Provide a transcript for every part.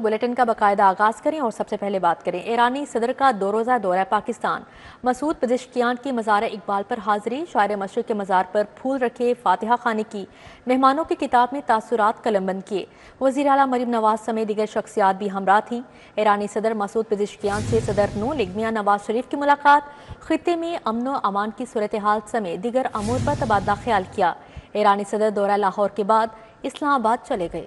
Bulletin کا باقاعدہ آغاز کریں اور سب سے پہلے بات کریں ایرانی صدر کا 2 روزہ دورہ پاکستان۔ مسعود پزشکیان کی مزار اقبال پر حاضری، شاعر مشرق کے مزار پر پھول رکھے، فاتحہ خوانی کی، مہمانوں کی کتاب میں تاثرات قلم بند کیے۔ وزیر اعلیٰ مریم نواز سمیت دیگر شخصیات بھی ہمراہ تھیں۔ ایرانی صدر مسعود پزشکیان سے صدر نون لیگ میاں نواز شریف کی ملاقات، خطے میں امن و امان کی صورتحال سمیت دیگر امور پر تبادلہ خیال کیا۔ ایرانی صدر دورہ لاہور کے بعد اسلام آباد چلے گئے۔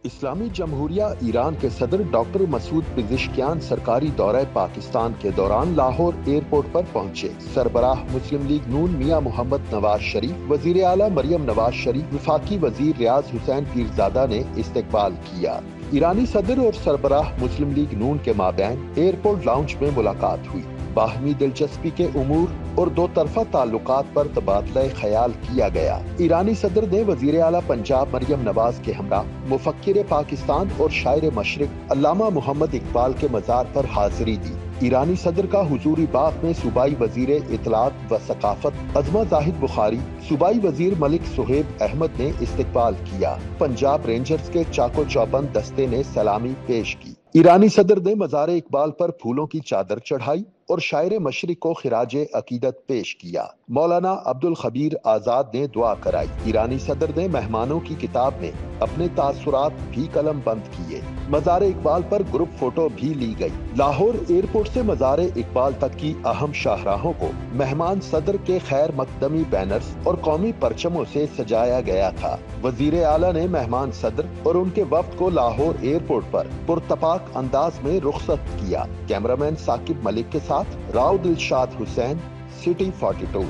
اسلامی جمہوریہ ایران کے صدر ڈاکٹر مسعود پزشکیان سرکاری دورہ پاکستان کے دوران لاہور ایئرپورٹ پر پہنچے۔ سربراہ مسلم لیگ نون میاں محمد نواز شریف، وزیر اعلیٰ مریم نواز شریف، وفاقی وزیر ریاض حسین پیرزادہ نے استقبال کیا۔ ایرانی صدر اور سربراہ مسلم لیگ نون کے مابین ایئرپورٹ لاؤنج میں ملاقات ہوئی۔ باہمی دلچسپی کے امور اور دو طرفہ تعلقات پر تبادلہ خیال کیا گیا۔ ایرانی صدر نے وزیر اعلیٰ پنجاب مریم نواز کے ہمراہ مفکر پاکستان اور شاعر مشرق علامہ محمد اقبال کے مزار پر حاضری دی۔ ایرانی صدر کا حضوری باغ میں صوبائی وزیر اطلاعات و ثقافت عظمہ زاہد بخاری، صوبائی وزیر ملک صہیب احمد نے استقبال کیا۔ پنجاب رینجرز کے چاقو چوبند دستے نے سلامی پیش کی۔ ایرانی صدر نے مزار اقبال پر پھولوں کی چادر چڑھائی اور شاعر مشرق کو خراج عقیدت پیش کیا۔ مولانا عبدالخبیر آزاد نے دعا کرائی۔ ایرانی صدر نے مہمانوں کی کتاب میں اپنے تاثرات بھی قلم بند کیے۔ مزار اقبال پر گروپ فوٹو بھی لی گئی۔ لاہور ایئرپورٹ سے مزار اقبال تک کی اہم شاہراہوں کو مہمان صدر کے خیر مقدمی بینرز اور قومی پرچموں سے سجایا گیا تھا۔ وزیر اعلیٰ نے مہمان صدر اور ان کے وفد کو لاہور ایئرپورٹ پر پرتپاک انداز میں رخصت کیا۔ کیمرامین ثاقب ملک کے ساتھ راؤ دلشاد حسین، سٹی 42۔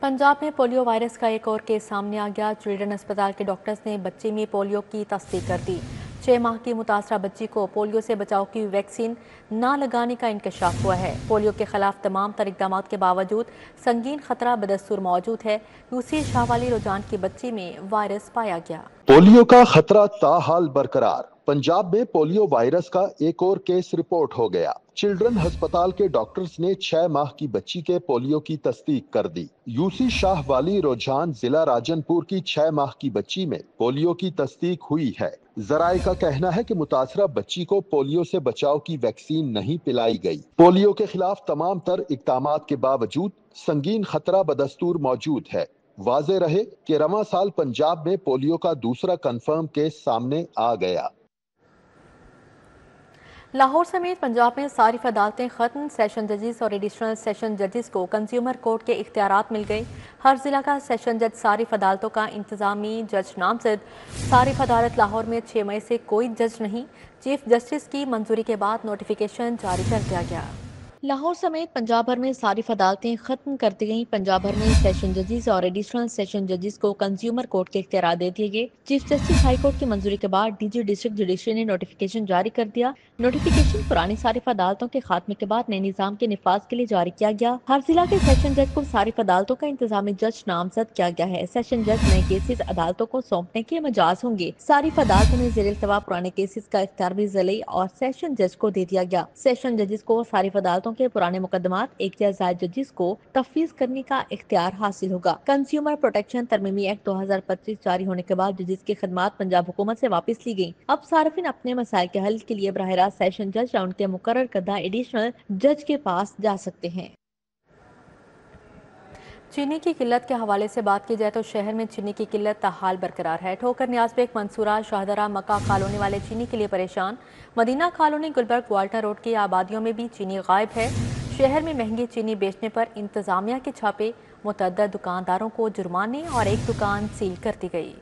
پنجاب میں پولیو وائرس کا ایک اور کیس سامنے آ گیا۔ چلڈرن اسپتال کے ڈاکٹرز نے بچے میں پولیو کی تصدیق کر دی۔ 6 ماہ کی متاثرہ بچی کو پولیو سے بچاؤ کی ویکسین نہ لگانے کا انکشاف ہوا ہے۔ پولیو کے خلاف تمام تر اقدامات کے باوجود سنگین خطرہ بدستور موجود ہے۔ یوسی شاہ والی روجان کی بچی میں وائرس پایا گیا۔ پولیو کا خطرہ تاحال برقرار۔ پنجاب میں پولیو وائرس کا ایک اور کیس رپورٹ ہو گیا۔ چلڈرن ہسپتال کے ڈاکٹرز نے 6 ماہ کی بچی کے پولیو کی تصدیق کر دی۔ یوسی شاہ والی روجان ضلع راجن پور کی 6 ماہ کی بچی میں پولیو کی تصدیق ہوئی ہے۔ ذرائع کا کہنا ہے کہ متاثرہ بچی کو پولیو سے بچاؤ کی ویکسین نہیں پلائی گئی۔ پولیو کے خلاف تمام تر اقدامات کے باوجود سنگین خطرہ بدستور موجود ہے۔ واضح رہے کہ رواں سال پنجاب میں پولیو کا دوسرا کنفرم کیس سامنے آ گیا۔ لاہور سمیت پنجاب میں صارف عدالتیں ختم، سیشن ججز اور ایڈیشنل سیشن ججز کو کنزیومر کورٹ کے اختیارات مل گئے۔ ہر ضلع کا سیشن جج صارف عدالتوں کا انتظامی جج نامزد۔ صارف عدالت لاہور میں 6 مئی سے کوئی جج نہیں، چیف جسٹس کی منظوری کے بعد نوٹیفیکیشن جاری کر دیا گیا۔ لاہور سمیت پنجاب بھر میں صارف عدالتیں ختم کر دی گئیں۔ پنجاب بھر میں سیشن ججز اور ایڈیشنل سیشن ججز کو کنزیومر کورٹ کے اختیارات دے دیے گئے۔ چیف جسٹس ہائی کورٹ کی منظوری کے بعد ڈی جی ڈسٹرکٹ جوڈیشری نے نوٹیفیکیشن جاری کر دیا۔ نوٹیفیکیشن پرانی صارف عدالتوں کے خاتمے کے بعد نئے نظام کے نفاذ کے لیے جاری کیا گیا۔ ہر ضلع کے سیشن جج کو صارف عدالتوں کا انتظامی جج نامزد کیا گیا ہے۔ سیشن جج نئے کیسز عدالتوں کو سونپنے کے مجاز ہوں گے۔ صارف عدالتوں میں زیر التواء پرانے کیسز کا اختیار بھی ضلعی اور سیشن جج کو دے دیا گیا۔ سیشن ججز کو صارف عدالتوں کے پرانے مقدمات ایک یا زائد ججز کو تفویض کرنے کا اختیار حاصل ہوگا۔ کنزیومر پروٹیکشن ترمیمی ایکٹ 2025 جاری ہونے کے بعد ججز کی خدمات پنجاب حکومت سے واپس لی گئیں۔ اب صارفین اپنے مسائل کے حل کے لیے براہ راست سیشن جج یا ان کے مقرر کردہ ایڈیشنل جج کے پاس جا سکتے ہیں۔ چینی کی قلت کے حوالے سے بات کی جائے تو شہر میں چینی کی قلت تاحال برقرار ہے۔ ٹھوکر نیاز بیگ منصورہ شاہدرہ مکہ کالونی والے چینی کے لیے پریشان۔ مدینہ کالونی گلبرگ والٹر روڈ کی آبادیوں میں بھی چینی غائب ہے۔ شہر میں مہنگی چینی بیچنے پر انتظامیہ کے چھاپے، متعدد دکانداروں کو جرمانے اور ایک دکان سیل کر دی گئی۔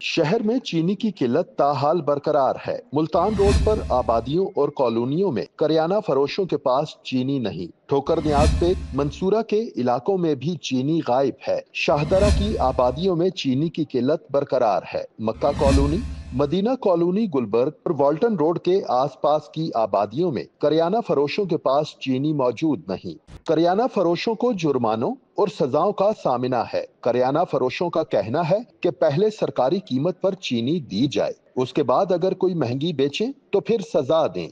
شہر میں چینی کی قلت تاحال برقرار ہے۔ ملتان روڈ پر آبادیوں اور کالونیوں میں کریانہ فروشوں کے پاس چینی نہیں۔ ٹھوکر نیاز بیگ منصورہ کے علاقوں میں بھی چینی غائب ہے۔ شاہدرہ کی آبادیوں میں چینی کی قلت برقرار ہے۔ مکہ کالونی، مدینہ کالونی گلبرگ اور والٹن روڈ کے آس پاس کی آبادیوں میں کریانہ فروشوں کے پاس چینی موجود نہیں۔ کریانہ فروشوں کو جرمانوں اور سزاؤں کا سامنا ہے۔ کریانہ فروشوں کا کہنا ہے کہ پہلے سرکاری قیمت پر چینی دی جائے، اس کے بعد اگر کوئی مہنگی بیچے تو پھر سزا دیں۔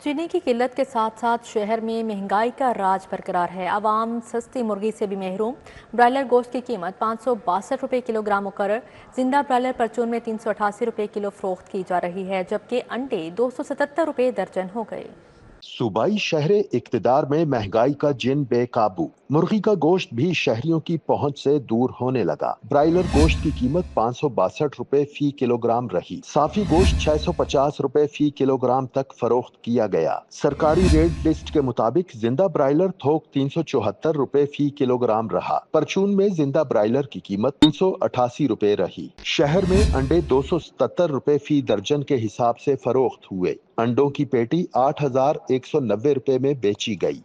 چینی کی قلت کے ساتھ ساتھ شہر میں مہنگائی کا راج برقرار ہے۔ عوام سستی مرغی سے بھی محروم۔ برائلر گوشت کی قیمت 562 روپے کلو گرام مقرر۔ زندہ برائلر پرچون میں 388 روپے کلو فروخت کی جا رہی ہے، جبکہ انڈے 277 روپے درجن ہو گئے۔ صوبائی شہر اقتدار میں مہنگائی کا جن بے قابو، مرغی کا گوشت بھی شہریوں کی پہنچ سے دور ہونے لگا۔ برائلر گوشت کی قیمت 562 روپے فی کلو گرام رہی۔ صافی گوشت 650 روپے فی کلو گرام تک فروخت کیا گیا۔ سرکاری ریٹ لسٹ کے مطابق زندہ برائلر تھوک 374 روپے فی کلو گرام رہا۔ پرچون میں زندہ برائلر کی قیمت 388 روپے رہی۔ شہر میں انڈے 277 روپے فی درجن کے حساب سے فروخت ہوئے۔ انڈوں کی پیٹی 8,190 روپے میں بیچی گئی۔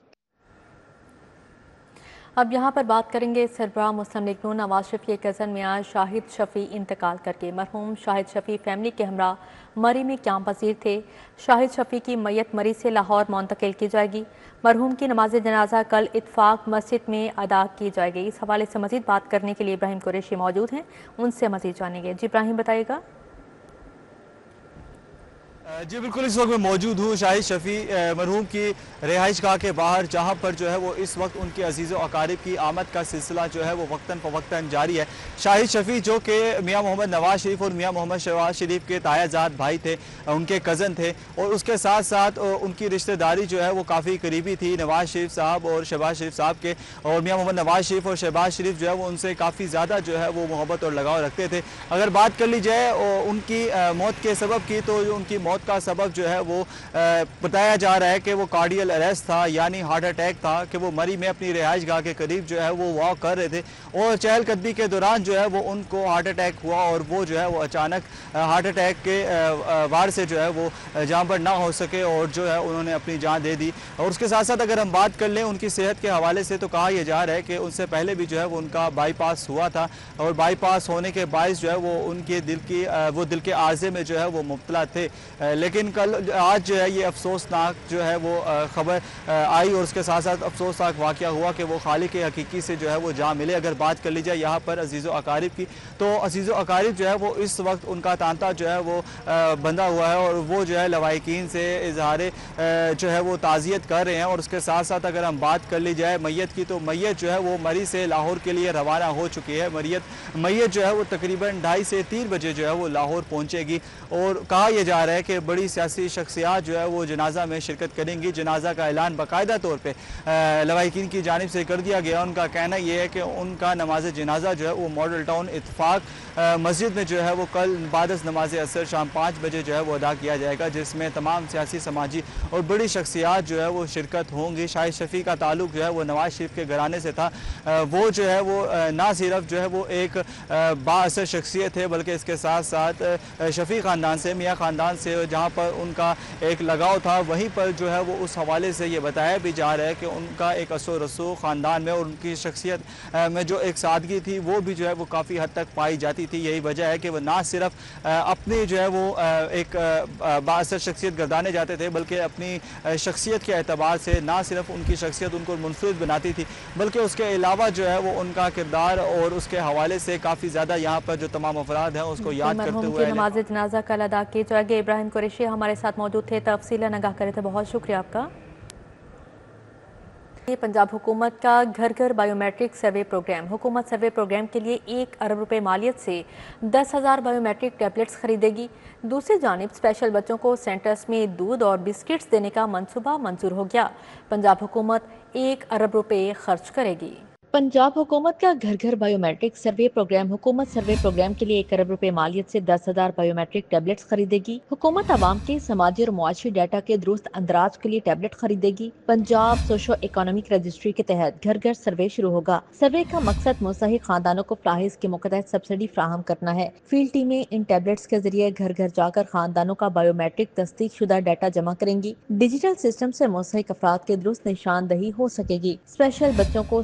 اب یہاں پر بات کریں گے سربراہ مسلم لیگ نون نواز شریف کے کزن میاں شاہد شفیع انتقال کر کے۔ مرحوم شاہد شفیع فیملی کے ہمراہ مری میں قیام پذیر تھے۔ شاہد شفیع کی میت مری سے لاہور منتقل کی جائے گی۔ مرحوم کی نماز جنازہ کل اتفاق مسجد میں ادا کی جائے گی۔ اس حوالے سے مزید بات کرنے کے لیے ابراہیم قریشی موجود ہیں، ان سے مزید جانیں گے۔ جی ابراہیم بتائیے گا۔ جی بالکل، اس وقت میں موجود ہوں شاہد شفیع مرحوم کی رہائش گاہ کے باہر، جہاں پر جو ہے وہ اس وقت ان کے عزیز و اقارب کی آمد کا سلسلہ جو ہے وہ وقتاً فوقتاً جاری ہے۔ شاہد شفیع جو کہ میاں محمد نواز شریف اور میاں محمد شہباز شریف کے تایہ ذات بھائی تھے، ان کے کزن تھے، اور اس کے ساتھ ساتھ ان کی رشتہ داری جو ہے وہ کافی قریبی تھی نواز شریف صاحب اور شہباز شریف صاحب کے، اور میاں محمد نواز شریف اور شہباز شریف جو ہے وہ ان سے کافی زیادہ جو ہے وہ محبت اور لگاؤ رکھتے تھے۔ اگر بات کر لی جائے ان کی موت کے سبب کی، تو ان کی موت کا سبب جو ہے وہ بتایا جا رہا ہے کہ وہ کارڈیل اریسٹ تھا، یعنی ہارٹ اٹیک تھا، کہ وہ مری میں اپنی رہائش گاہ کے قریب جو ہے وہ واک کر رہے تھے، اور چہل قدمی کے دوران جو ہے وہ ان کو ہارٹ اٹیک ہوا، اور وہ جو ہے وہ اچانک ہارٹ اٹیک کے وار سے جو ہے وہ جان پر نہ ہو سکے، اور جو ہے انہوں نے اپنی جان دے دی۔ اور اس کے ساتھ ساتھ اگر ہم بات کر لیں ان کی صحت کے حوالے سے، تو کہا یہ جا رہا ہے کہ ان سے پہلے بھی جو ہے وہ ان کا بائی پاس ہوا تھا، اور بائی پاس ہونے کے باعث جو ہے وہ ان کے دل کے عارضے میں جو ہے وہ مبتلا تھے، لیکن آج جو ہے یہ افسوسناک جو ہے وہ خبر آئی، اور اس کے ساتھ ساتھ افسوسناک واقعہ ہوا کہ وہ خالق حقیقی سے جو ہے وہ جان ملے۔ اگر بات کر لی جائے یہاں پر عزیز و اقارب کی، تو عزیز و اقارب جو ہے وہ اس وقت ان کا تانتا جو ہے وہ بندھا ہوا ہے، اور وہ جو ہے لوائقین سے اظہار جو ہے وہ تعزیت کر رہے ہیں۔ اور اس کے ساتھ ساتھ اگر ہم بات کر لی جائے میت کی، تو میت جو ہے وہ مری سے لاہور کے لیے روانہ ہو چکی ہے۔ میت جو ہے وہ تقریباً 2:30 سے 3 بجے جو ہے وہ لاہور پہنچے گی، اور کہا یہ جا رہا ہے کہ بڑی سیاسی شخصیات جو ہے وہ جنازہ میں شرکت کریں گی۔ جنازہ کا اعلان باقاعدہ طور پہ لوائقین کی جانب سے کر دیا گیا۔ ان کا کہنا یہ ہے کہ ان کا نماز جنازہ جو ہے وہ ماڈل ٹاؤن اتفاق مسجد میں جو ہے وہ کل بعد از نماز عصر شام 5 بجے جو ہے وہ ادا کیا جائے گا، جس میں تمام سیاسی سماجی اور بڑی شخصیات جو ہے وہ شرکت ہوں گی۔ شاہد شفیع کا تعلق جو ہے وہ نواز شریف کے گھرانے سے تھا۔ وہ جو ہے وہ نہ صرف جو ہے وہ ایک با اثر شخصیت ہے، بلکہ اس کے ساتھ ساتھ شفیع خاندان سے، میاں خاندان سے جہاں پر ان کا ایک لگاؤ تھا، وہیں پر جو ہے وہ اس حوالے سے یہ بتایا بھی جا رہا ہے کہ ان کا ایک اثر و رسوخ خاندان میں اور ان کی شخصیت میں جو ایک سادگی تھی، وہ بھی جو ہے وہ کافی حد تک پائی جاتی تھی۔ یہی وجہ ہے کہ وہ نہ صرف اپنے جو ہے وہ ایک بااثر شخصیت گردانے جاتے تھے، بلکہ اپنی شخصیت کے اعتبار سے نہ صرف ان کی شخصیت ان کو منفرد بناتی تھی، بلکہ اس کے علاوہ جو ہے وہ ان کا کردار اور اس کے حوالے سے کافی زیادہ یہاں پر جو تمام افراد ہیں اس کو یاد کرتے ہوئے مرحوم کی نماز جنازہ کل ادا کی جائے گی۔ ابراہیم قریشی ہمارے ساتھ موجود تھے، تفصیلاً آگاہ کرے تھے، بہت شکریہ آپ کا۔ پنجاب حکومت کا گھر گھر بائیو میٹرک سروے پروگرام۔ حکومت سروے پروگرام کے لیے 1 ارب روپے مالیت سے 10,000 بائیو میٹرک ٹیبلٹس خریدے گی۔ دوسری جانب اسپیشل بچوں کو سینٹرز میں دودھ اور بسکٹس دینے کا منصوبہ منظور ہو گیا۔ پنجاب حکومت 1 ارب روپے خرچ کرے گی۔ پنجاب حکومت کا گھر گھر بائیو میٹرک سروے پروگرام۔ حکومت سروے پروگرام کے لیے 1 ارب روپے مالیت سے 10,000 بائیو میٹرک ٹیبلٹس خریدے گی۔ حکومت عوام کے سماجی اور معاشی ڈیٹا کے درست اندراج کے لیے ٹیبلٹ خریدے گی۔ پنجاب سوشو اکنامک رجسٹری کے تحت گھر گھر سروے شروع ہوگا۔ سروے کا مقصد مستحق خاندانوں کو فلاحی اسکیموں کے تحت سبسڈی فراہم کرنا ہے۔ فیلڈ ٹیمیں ان ٹیبلٹس کے ذریعے گھر گھر جا کر خاندانوں کا بائیو میٹرک تصدیق شدہ ڈیٹا جمع کریں گی۔ ڈیجیٹل سسٹم سے مستحق افراد کے درست نشاندہی ہو سکے گی۔ اسپیشل بچوں کو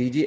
DG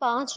5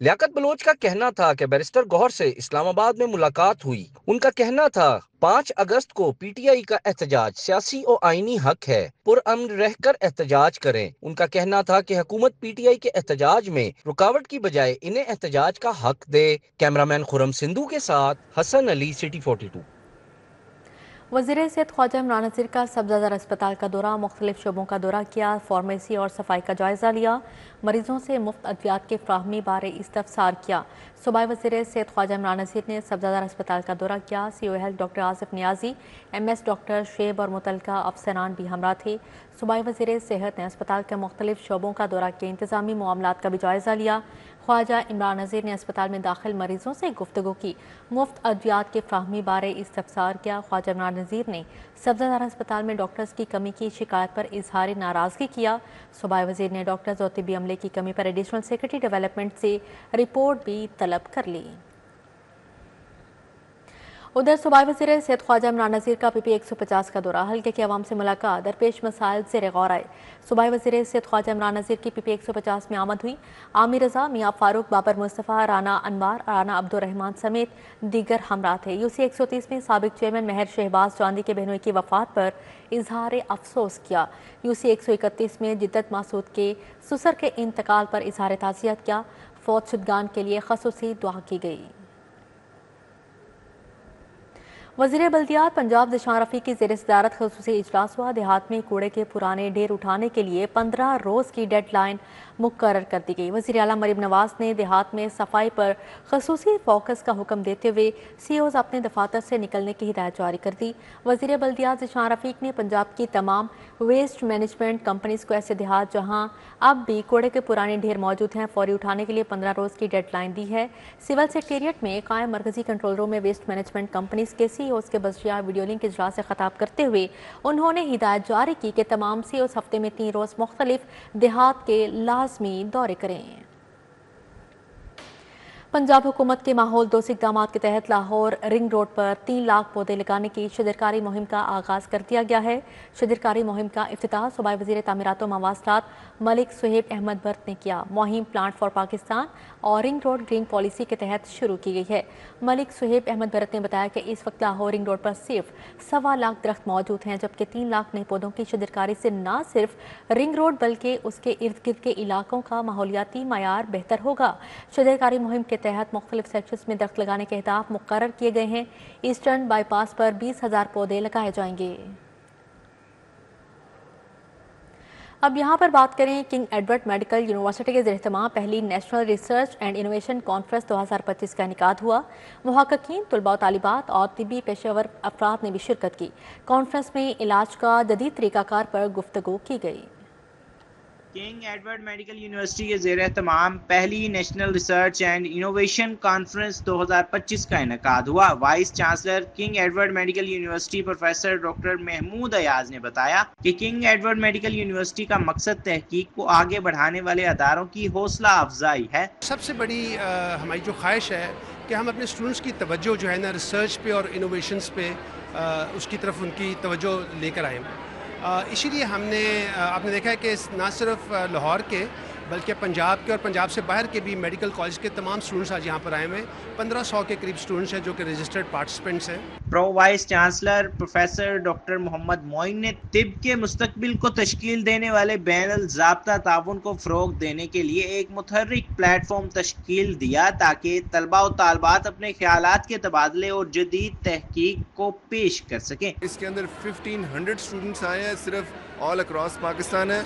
لیاقت بلوچ کا کہنا تھا کہ بیرسٹر گوہر سے اسلام آباد میں ملاقات ہوئی. ان کا کہنا تھا 5 اگست کو پی ٹی آئی کا احتجاج سیاسی اور آئینی حق ہے، پرامن رہ کر احتجاج کریں. ان کا کہنا تھا کہ حکومت پی ٹی آئی کے احتجاج میں رکاوٹ کی بجائے انہیں احتجاج کا حق دے. کیمرامین خرم سندھو کے ساتھ حسن علی، سٹی 42. وزیر صحت خواجہ عمران نذیر کا سبزہ زر اسپتال کا دورہ، مختلف شعبوں کا دورہ کیا، فارمیسی اور صفائی کا جائزہ لیا، مریضوں سے مفت ادویات کی فراہمی بارے استفسار کیا. صوبائی وزیر صحت خواجہ عمران نذیر نے سبزہ زر اسپتال کا دورہ کیا. سی او ہیلتھ ڈاکٹر آصف نیازی، ایم ایس ڈاکٹر شعیب اور متعلقہ افسران بھی ہمراہ تھے. صوبائی وزیر صحت نے اسپتال کے مختلف شعبوں کا دورہ کیا، انتظامی معاملات کا بھی جائزہ لیا. خواجہ عمران نذیر نے اسپتال میں داخل مریضوں سے گفتگو کی، مفت ادویات کی فراہمی بارے استفسار کیا. خواجہ عمران نذیر نے سبزہ زر اسپتال میں ڈاکٹرز کی کمی کی شکایت پر اظہار ناراضگی کیا. صوبائی وزیر نے ڈاکٹرز اور طبی عملے کی کمی پر ایڈیشنل سیکرٹری ڈیولپمنٹ سے رپورٹ بھی طلب کر لی. ادھر صوبائی وزیر صحت خواجہ عمران نذیر کا پی پی 150 کا دورہ، حلقے کے عوام سے ملاقات، درپیش مسائل زیر غور آئے. صوبائی وزیر صحت خواجہ عمران نذیر کی پی پی 150 میں آمد ہوئی. عامر رضا، میاں فاروق، بابر مصطفیٰ، رانا انوار، رانا عبدالرحمان سمیت دیگر ہمراہ تھے. یو سی 130 میں سابق چیئرمین مہر شہباز چاندی کے بہنوئی کی وفات پر اظہار افسوس کیا. یو سی 131 میں جدت ماسود کے سسر کے انتقال پر اظہار تعزیت کیا. فوت شدگان کے لیے خصوصی دعا کی گئی. وزیر بلدیات پنجاب ذیشان رفیع کی زیر صدارت خصوصی اجلاس ہوا. دیہات میں کوڑے کے پرانے ڈھیر اٹھانے کے لیے 15 روز کی ڈیڈ لائن مقرر کر دی گئی. وزیر اعلیٰ مریم نواز نے دیہات میں صفائی پر خصوصی فوکس کا حکم دیتے ہوئے سی اوز اپنے دفاتر سے نکلنے کی ہدایت جاری کر دی. وزیر بلدیات ذیشان رفیع نے پنجاب کی تمام ویسٹ مینجمنٹ کمپنیز کو ایسے دیہات جہاں اب بھی کوڑے کے پرانے ڈھیر موجود ہیں فوری اٹھانے کے لیے 15 روز کی ڈیڈ لائن دی ہے. سول سیکریٹریٹ میں قائم مرکزی کنٹرول روم میں ویسٹ مینجمنٹ کمپنیز کے سی اوز کے بذریعہ ویڈیو لنک اجلاس سے خطاب کرتے ہوئے انہوں نے ہدایت جاری کی کہ تمام سی اوز ہفتے میں 3 روز مختلف دیہات کے لازمی دورے کریں. پنجاب حکومت کے ماحول دوست اقدامات کے تحت لاہور رنگ روڈ پر 3 لاکھ پودے لگانے کی شجرکاری مہم کا آغاز کر دیا گیا ہے. شجرکاری مہم کا افتتاح صوبائی وزیر تعمیرات و مواصلات ملک سہیب احمد برت نے کیا. مہم پلانٹ فار پاکستان اور رنگ روڈ گرین پالیسی کے تحت شروع کی گئی ہے. ملک سہیب احمد برت نے بتایا کہ اس وقت لاہور رنگ روڈ پر صرف 1.25 لاکھ درخت موجود ہیں، جبکہ 3 لاکھ نئے پودوں کی شجرکاری سے نہ صرف رنگ روڈ بلکہ اس کے ارد گرد کے علاقوں کا ماحولیاتی معیار بہتر ہوگا. شجرکاری مہم کے تحت مختلف سیکشنز میں درخت لگانے کے اہداف مقرر کیے گئے ہیں. ایسٹرن بائی پاس پر 20,000 پودے لگائے جائیں گے. اب یہاں پر بات کریں کنگ ایڈورڈ میڈیکل یونیورسٹی کے زیر اہتمام پہلی national research and innovation conference 2025 کا انعقاد ہوا. محققین، طلباء و طالبات اور طبی پیشہ ور افراد نے بھی شرکت کی. کانفرنس میں علاج کا جدید طریقہ کار پر گفتگو کی گئی. کنگ ایڈورڈ میڈیکل یونیورسٹی کے زیر اہتمام پہلی national research and innovation conference 2025 کا انعقاد ہوا. Vice chancellor King Edward medical university professor doctor Mahmood Ayaz نے بتایا کہ کنگ ایڈورڈ میڈیکل یونیورسٹی کا مقصد تحقیق کو آگے بڑھانے والے اداروں کی حوصلہ افزائی ہے. سب سے بڑی ہماری جو خواہش ہے کہ ہم اپنے اسٹوڈنٹس کی توجہ جو ہے نا ریسرچ پہ اور انوویشنس پہ اس کی طرف ان کی توجہ لے کر آئیں. اسی لیے ہم نے آپ نے دیکھا ہے کہ نہ صرف لاہور کے بلکہ پنجاب کے اور پنجاب سے باہر کے بھی میڈیکل کالج کے تمام اسٹوڈنٹس آج یہاں پر آئے ہوئے ہیں. 1500 کے قریب اسٹوڈنٹس ہیں جو کہ رجسٹرڈ پارٹیسپینٹس ہیں. Pro vice chancellor professor doctor Muhammad Moin نے طب کے مستقبل کو تشکیل دینے والے بین الضابطہ تعاون کو فروغ دینے کے لیے ایک متحرک پلیٹ فارم تشکیل دیا تاکہ طلباء و طالبات اپنے خیالات کے تبادلے اور جدید تحقیق کو پیش کر سکیں. اس کے اندر 1500 اسٹوڈنٹس آئے ہیں، صرف آل اکراس پاکستان ہے.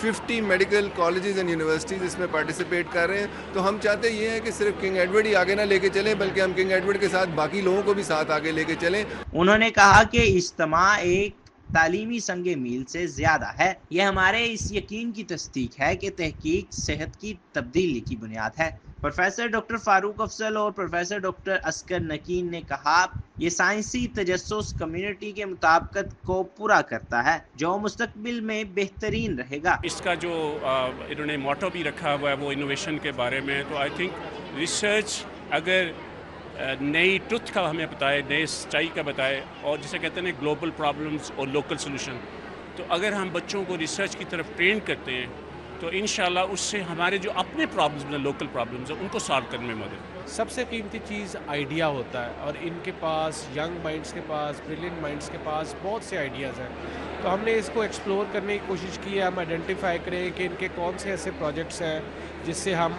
50 میڈیکل کالجز اینڈ یونیورسٹیز اس میں پارٹیسپیٹ کر رہے ہیں. تو ہم چاہتے یہ ہیں کہ صرف کنگ ایڈورڈ ہی آگے نہ لے کے چلیں بلکہ ہم کنگ ایڈورڈ کے ساتھ باقی لوگوں کو بھی ساتھ آگے لے کے چلیں. انہوں نے کہا کہ اجتماع ایک تعلیمی سنگ میل سے زیادہ ہے. یہ ہمارے اس یقین کی تصدیق ہے کہ تحقیق صحت کی تبدیلی کی بنیاد ہے. پروفیسر ڈاکٹر فاروق افضل اور پروفیسر ڈاکٹر عسکر نکین نے کہا یہ سائنسی تجسس کمیونٹی کے مطابقت کو پورا کرتا ہے جو مستقبل میں بہترین رہے گا. اس کا جو انہوں نے موٹو بھی رکھا ہوا ہے وہ انوویشن کے بارے میں. تو آئی تھنک ریسرچ اگر نئی ٹروتھ کا ہمیں بتائے، نئے سچائی کا بتائے، اور جسے کہتے ہیں گلوبل پرابلمز اور لوکل سولوشن، تو اگر ہم بچوں کو ریسرچ کی طرف ٹرین کرتے ہیں تو انشاءاللہ اس سے ہمارے جو اپنے پرابلمز ہیں لوکل پرابلمز ہیں ان کو سالو کرنے میں مدد. سب سے قیمتی چیز آئیڈیا ہوتا ہے اور ان کے پاس ینگ مائنڈز کے پاس برلینٹ مائنڈز کے پاس بہت سے آئیڈیاز ہیں. تو ہم نے اس کو ایکسپلور کرنے کی کوشش کی ہے. ہم آئیڈینٹیفائی کریں کہ ان کے کون سے ایسے پروجیکٹس ہیں جس سے ہم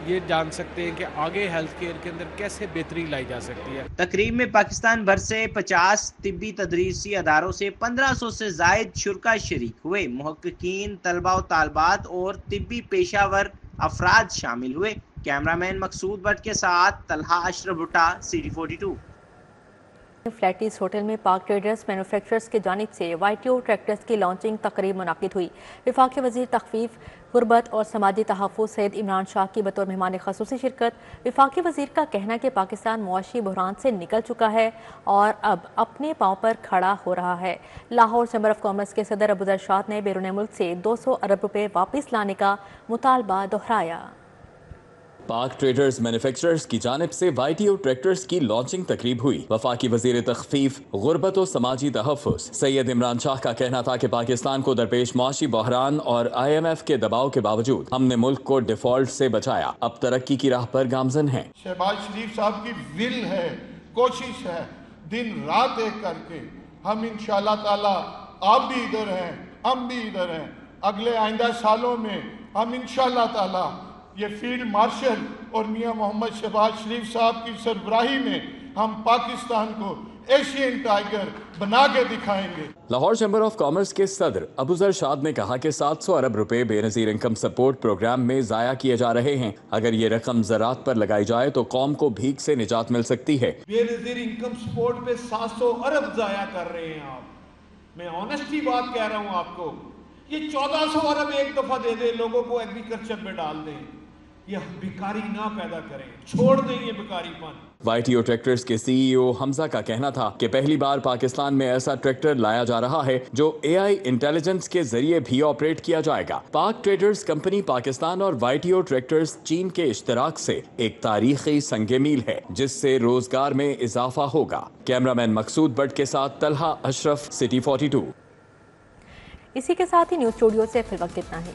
یہ جان سکتے ہیں کہ آگے ہیلتھ کیئر کے اندر کیسے بہتری لائی جا سکتی ہے. تقریب میں پاکستان بھر سے 50 طبی تدریسی اداروں سے 1500 سے زائد شرکا شریک ہوئے. محققین، طلباء و طالبات اور طبی پیشہ ور افراد شامل ہوئے. کیمرہ مین مقصود بٹ کے ساتھ طلحہ اشرف بھٹا، CD42. فلیٹیز ہوٹل میں پاک ٹریڈرز مینوفیکچررز کی جانب سے YTO ٹریکٹرز کی لانچنگ تقریب منعقد ہوئی. وفاقی وزیر تخفیف، غربت اور سماجی تحفظ سید عمران شاہ کی بطور مہمان خصوصی شرکت. وفاقی وزیر کا کہنا ہے کہ پاکستان معاشی بحران سے نکل چکا ہے اور اب اپنے پاؤں پر کھڑا ہو رہا ہے. لاہور چیمبر آف کامرس کے صدر ابوذر نے بیرون ملک سے 200 ارب روپے واپس لانے کا مطالبہ دہرایا. پاک ٹریڈرز مینوفیکچررز کی جانب سے YTO ٹریکٹرز کی لانچنگ تقریب ہوئی. وفاقی وزیر تخفیف، غربت و سماجی تحفظ سید عمران شاہ کا کہنا تھا کہ پاکستان کو درپیش معاشی بحران اور IMF کے دباؤ کے باوجود ہم نے ملک کو ڈیفالٹ سے بچایا. اب ترقی کی راہ پر گامزن ہیں. شہباز شریف صاحب کی ول ہے، کوشش ہے، دن رات ایک کر کے ہم انشاءاللہ تعالی، آپ بھی ادھر ہیں، ہم بھی ادھر ہیں، اگلے آئندہ سالوں میں ہم انشاءاللہ تعالی یہ فیلڈ مارشل اور میاں محمد شہباز شریف صاحب کی سربراہی میں ہم پاکستان کو ایشین ٹائیگر بنا کے دکھائیں گے. لاہور چیمبر آف کامرس کے صدر ابوذر شاد نے کہا کہ 700 ارب روپے بے نظیر انکم سپورٹ پروگرام میں ضائع کیے جا رہے ہیں. اگر یہ رقم زراعت پر لگائی جائے تو قوم کو بھیک سے نجات مل سکتی ہے. بے نظیر انکم سپورٹ پہ 700 ارب ضائع کر رہے ہیں آپ. میں آنیسٹی بات کہہ رہا ہوں آپ کو. یہ 1400 ارب ایک دفعہ دے دیں لوگوں کو، ایگریکلچر میں ڈال دیں. یہ بیکاری نہ پیدا کریں، چھوڑ دیں یہ بیکاری پن. YTO ٹریکٹرز کے CEO حمزہ کا کہنا تھا کہ پہلی بار پاکستان میں ایسا ٹریکٹر لایا جا رہا ہے جو AI انٹیلیجنس کے ذریعے بھی آپریٹ کیا جائے گا. پاک ٹریڈرز کمپنی پاکستان اور YTO ٹریکٹرز چین کے اشتراک سے ایک تاریخی سنگ میل ہے جس سے روزگار میں اضافہ ہوگا. کیمرہ مین مقصود بٹ کے ساتھ طلحہ اشرف، CD42. اسی کے ساتھ ہی نیوز اسٹوڈیو سے فی الوقت اتنا ہی.